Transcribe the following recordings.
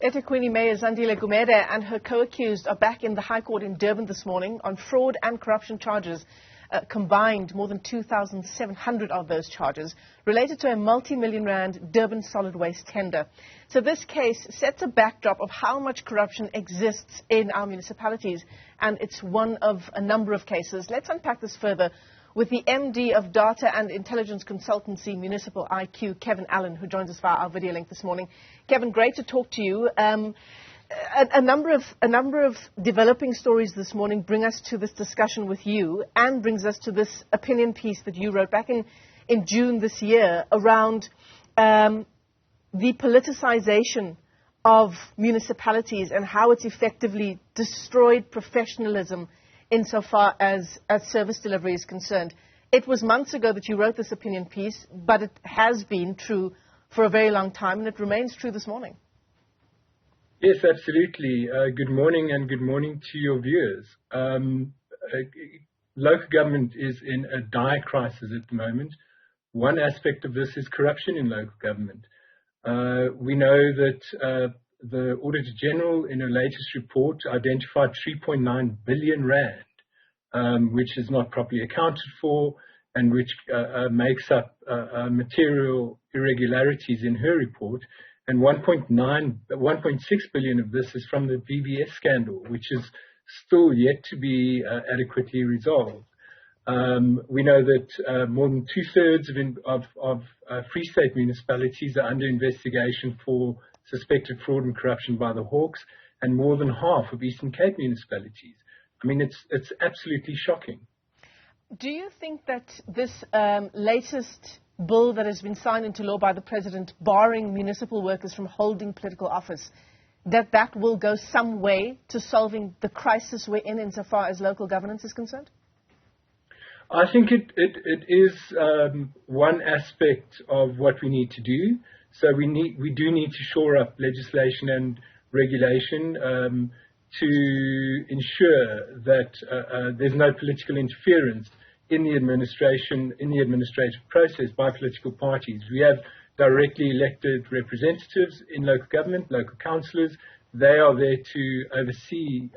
Ethekwini Mayor Zandile Gumede and her co-accused are back in the High Court in Durban this morning on fraud and corruption charges. Combined, more than 2,700 of those charges related to a multi-million-rand Durban Solid Waste tender. So this case sets a backdrop of how much corruption exists in our municipalities, and it's one of a number of cases. Let's unpack this further with the MD of data and intelligence consultancy Municipal IQ, Allan, who joins us via our video link this morning. Kevin, great to talk to you. A number of developing stories this morning bring us to this discussion with you, and brings us to this opinion piece that you wrote back in June this year around the politicization of municipalities and how it's effectively destroyed professionalism insofar as service delivery is concerned. It was months ago that you wrote this opinion piece, but it has been true for a very long time, and it remains true this morning. Yes, absolutely. Good morning, and good morning to your viewers. Local government is in a dire crisis at the moment. One aspect of this is corruption in local government. We know that the Auditor General, in her latest report, identified 3.9 billion rand, which is not properly accounted for, and which makes up material irregularities in her report. And 1.6 billion of this is from the VVS scandal, which is still yet to be adequately resolved. We know that more than two-thirds of Free State municipalities are under investigation for suspected fraud and corruption by the Hawks, and more than half of Eastern Cape municipalities. I mean, it's absolutely shocking. Do you think that this latest bill that has been signed into law by the President, barring municipal workers from holding political office, that will go some way to solving the crisis we're in insofar as local governance is concerned? I think it is one aspect of what we need to do. So we do need to shore up legislation and regulation to ensure that there's no political interference in the administrative process by political parties. We have directly elected representatives in local government, local councillors. They are there to oversee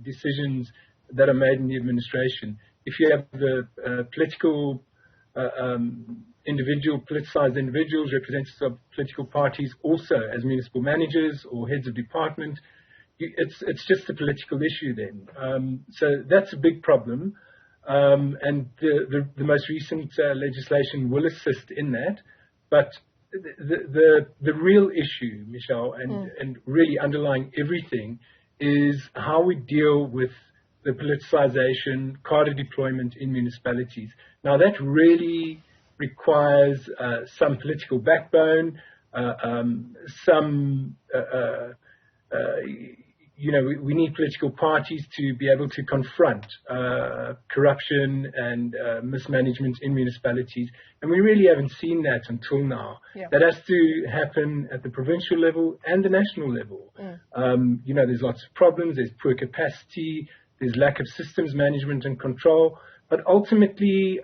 decisions that are made in the administration. If you have the politicized individuals, representatives of political parties, also as municipal managers or heads of department, it's just a political issue then. So that's a big problem. And the most recent legislation will assist in that. But the real issue, Michelle, and really underlying everything, is how we deal with the politicization, cadre deployment in municipalities. Now, that really requires some political backbone, we need political parties to be able to confront corruption and mismanagement in municipalities. And we really haven't seen that until now. Yeah. That has to happen at the provincial level and the national level. There's lots of problems. There's poor capacity. There's lack of systems management and control. But ultimately,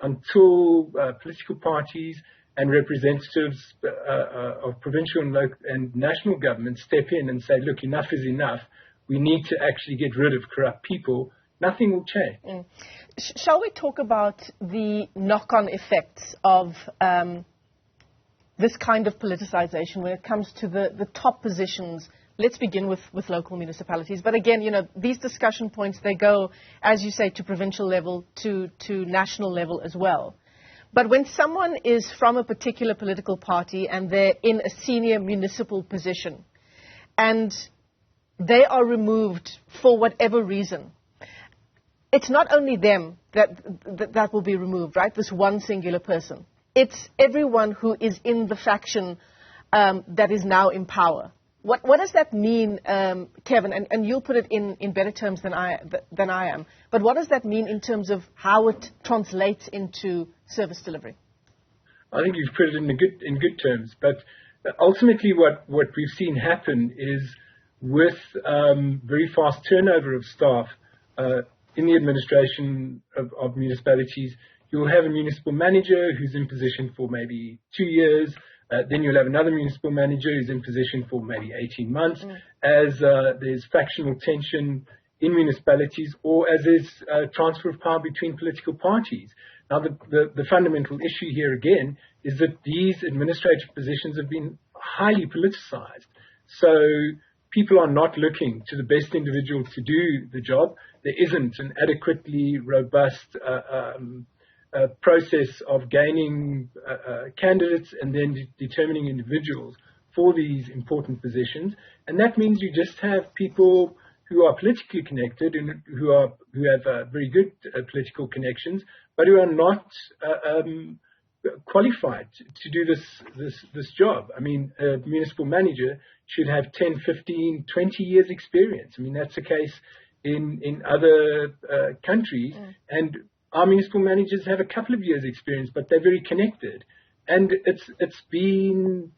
until political parties and representatives of provincial and local and national government step in and say, look, enough is enough, we need to actually get rid of corrupt people, nothing will change. Shall we talk about the knock-on effects of this kind of politicization when it comes to the top positions? Let's begin with local municipalities. But again, these discussion points, they go, as you say, to provincial level, to national level as well. But when someone is from a particular political party and they're in a senior municipal position and they are removed for whatever reason, it's not only them that will be removed, right? This one singular person. It's everyone who is in the faction that is now in power. What does that mean, Kevin? And you'll put it in better terms than I am. But what does that mean in terms of how it translates into service delivery? I think you've put it in good terms. But ultimately, what we've seen happen is with very fast turnover of staff in the administration of municipalities, you'll have a municipal manager who's in position for maybe 2 years. Then you'll have another municipal manager who's in position for maybe 18 months, as there's factional tension in municipalities, or as there's transfer of power between political parties. Now, the fundamental issue here again is that these administrative positions have been highly politicized. So people are not looking to the best individual to do the job. There isn't an adequately robust process of gaining candidates and then determining individuals for these important positions. And that means you just have people who are politically connected and who have very good political connections, but who are not qualified to do this job. I mean, a municipal manager should have 10, 15, 20 years experience. I mean, that's the case in other countries. And our municipal managers have a couple of years experience, but they're very connected. And it's been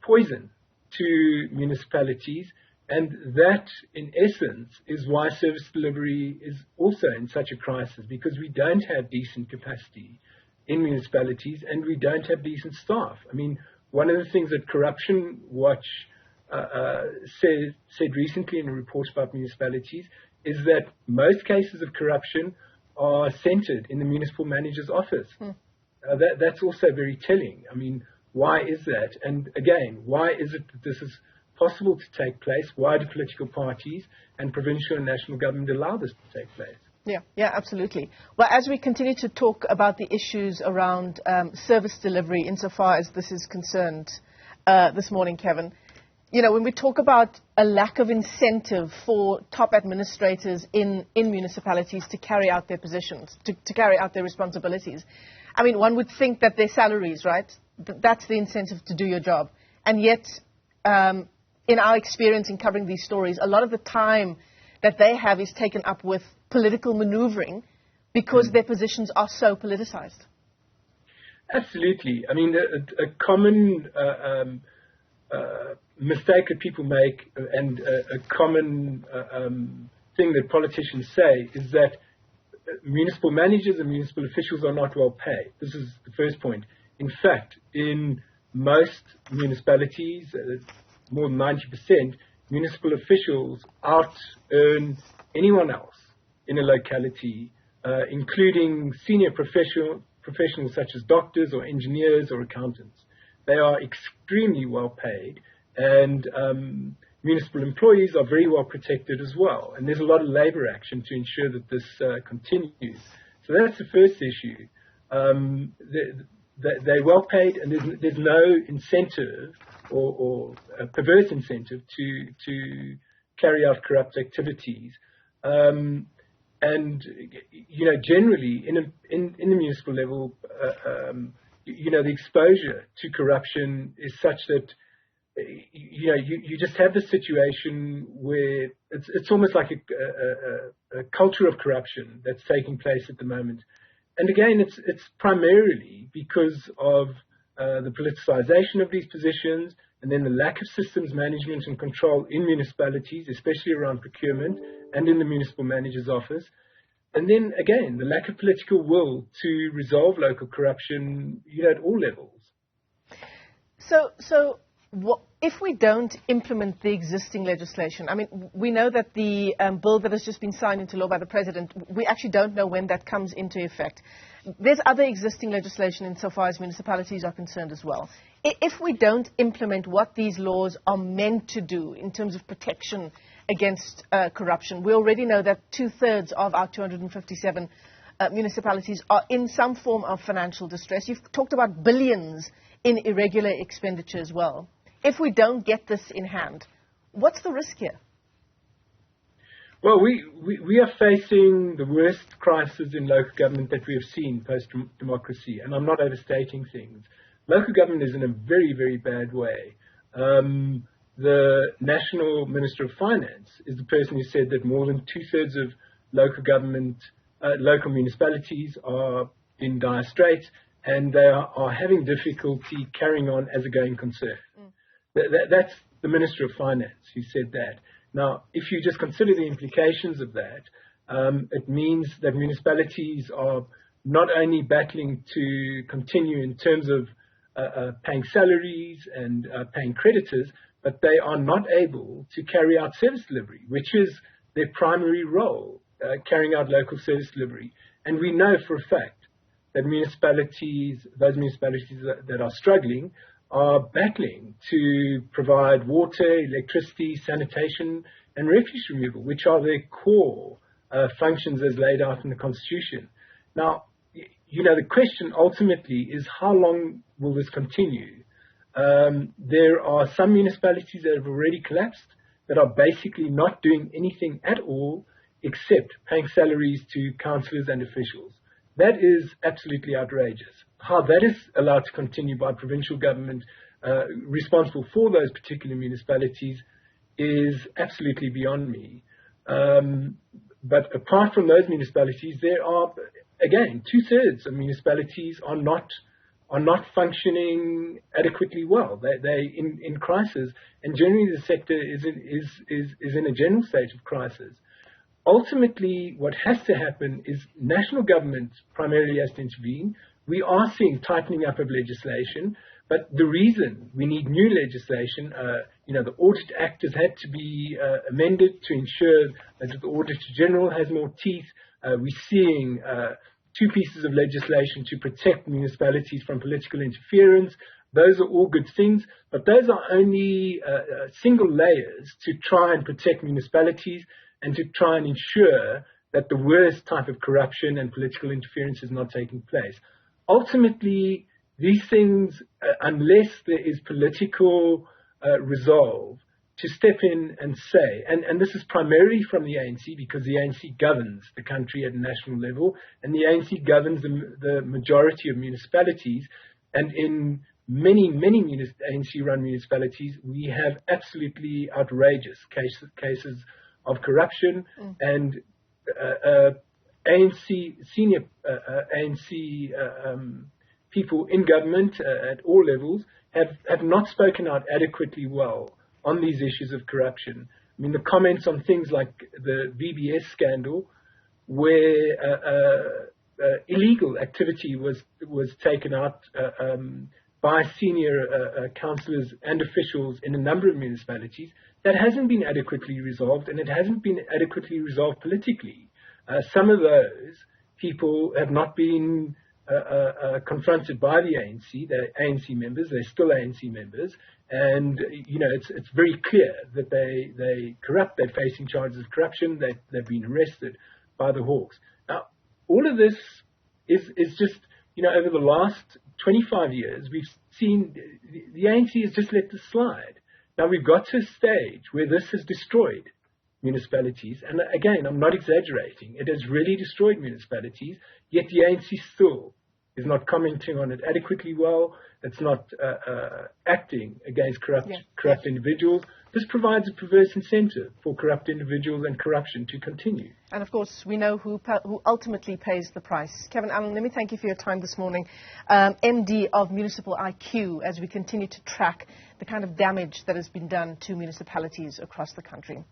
poison to municipalities. And that, in essence, is why service delivery is also in such a crisis, because we don't have decent capacity in municipalities and we don't have decent staff. I mean, one of the things that Corruption Watch said recently in a report about municipalities is that most cases of corruption are centered in the municipal manager's office. That's also very telling. I mean, why is that? And again, why is it that this is possible to take place? Why do political parties and provincial and national government allow this to take place? Yeah, absolutely. Well, as we continue to talk about the issues around service delivery insofar as this is concerned this morning, Kevin, you know, when we talk about a lack of incentive for top administrators in municipalities to carry out their positions, to carry out their responsibilities, I mean, one would think that their salaries, right, that's the incentive to do your job. And yet, in our experience in covering these stories, a lot of the time that they have is taken up with political maneuvering because their positions are so politicized. Absolutely. I mean, a common mistake that people make and a common thing that politicians say is that municipal managers and municipal officials are not well paid. This is the first point. In fact, in most municipalities, more than 90%, municipal officials out-earn anyone else in a locality, including senior professionals such as doctors or engineers or accountants. They are extremely well paid, and municipal employees are very well protected as well. And there's a lot of labor action to ensure that this continues. So that's the first issue. They're well paid, and there's no incentive or a perverse incentive to carry out corrupt activities. And you know, generally in the municipal level, you know, the exposure to corruption is such that you know you just have this situation where it's almost like a culture of corruption that's taking place at the moment. And again, it's primarily because of the politicization of these positions, and then the lack of systems management and control in municipalities, especially around procurement and in the municipal manager's office. And then again, the lack of political will to resolve local corruption, you know, at all levels. So if we don't implement the existing legislation, I mean, we know that the bill that has just been signed into law by the President, we actually don't know when that comes into effect. There's other existing legislation insofar as municipalities are concerned as well. If we don't implement what these laws are meant to do in terms of protection against corruption, we already know that 2/3 of our 257 municipalities are in some form of financial distress. You've talked about billions in irregular expenditure as well. If we don't get this in hand, what's the risk here? Well, we are facing the worst crisis in local government that we have seen post-democracy, and I'm not overstating things. Local government is in a very, very bad way. The National Minister of Finance is the person who said that more than 2/3 of local municipalities are in dire straits, and they are having difficulty carrying on as a going concern. That's the Minister of Finance who said that. Now, if you just consider the implications of that, it means that municipalities are not only battling to continue in terms of paying salaries and paying creditors, but they are not able to carry out service delivery, which is their primary role, carrying out local service delivery. And we know for a fact that those municipalities that are struggling, are battling to provide water, electricity, sanitation, and refuse removal, which are their core functions as laid out in the Constitution. Now, the question ultimately is, how long will this continue? There are some municipalities that have already collapsed, that are basically not doing anything at all except paying salaries to councillors and officials. That is absolutely outrageous. How that is allowed to continue by provincial government responsible for those particular municipalities is absolutely beyond me. But apart from those municipalities, there are, again, 2/3 of municipalities are not functioning adequately well. They in crisis, and generally the sector is in a general state of crisis. Ultimately, what has to happen is national government primarily has to intervene. We are seeing tightening up of legislation, but the reason we need new legislation, the Audit Act has had to be amended to ensure that the Auditor General has more teeth. We're seeing 2 pieces of legislation to protect municipalities from political interference. Those are all good things, but those are only single layers to try and protect municipalities and to try and ensure that the worst type of corruption and political interference is not taking place. Ultimately, these things, unless there is political resolve to step in and say, and this is primarily from the ANC, because the ANC governs the country at a national level, and the ANC governs the majority of municipalities, and in many ANC-run municipalities, we have absolutely outrageous cases of corruption, and senior ANC people in government at all levels have not spoken out adequately well on these issues of corruption. I mean, the comments on things like the VBS scandal, where illegal activity was taken out by senior councillors and officials in a number of municipalities, that hasn't been adequately resolved, and it hasn't been adequately resolved politically. Some of those people have not been confronted by the ANC. They're ANC members. They're still ANC members. And, it's very clear that they corrupt. They're facing charges of corruption. They've been arrested by the Hawks. Now, all of this is just, over the last 25 years, we've seen the ANC has just let this slide. Now, we've got to a stage where this has destroyed municipalities. And again, I'm not exaggerating. It has really destroyed municipalities, yet the ANC still is not commenting on it adequately well. It's not acting against corrupt individuals. This provides a perverse incentive for corrupt individuals and corruption to continue. And of course, we know who ultimately pays the price. Kevin Allan, let me thank you for your time this morning. MD of Municipal IQ, as we continue to track the kind of damage that has been done to municipalities across the country.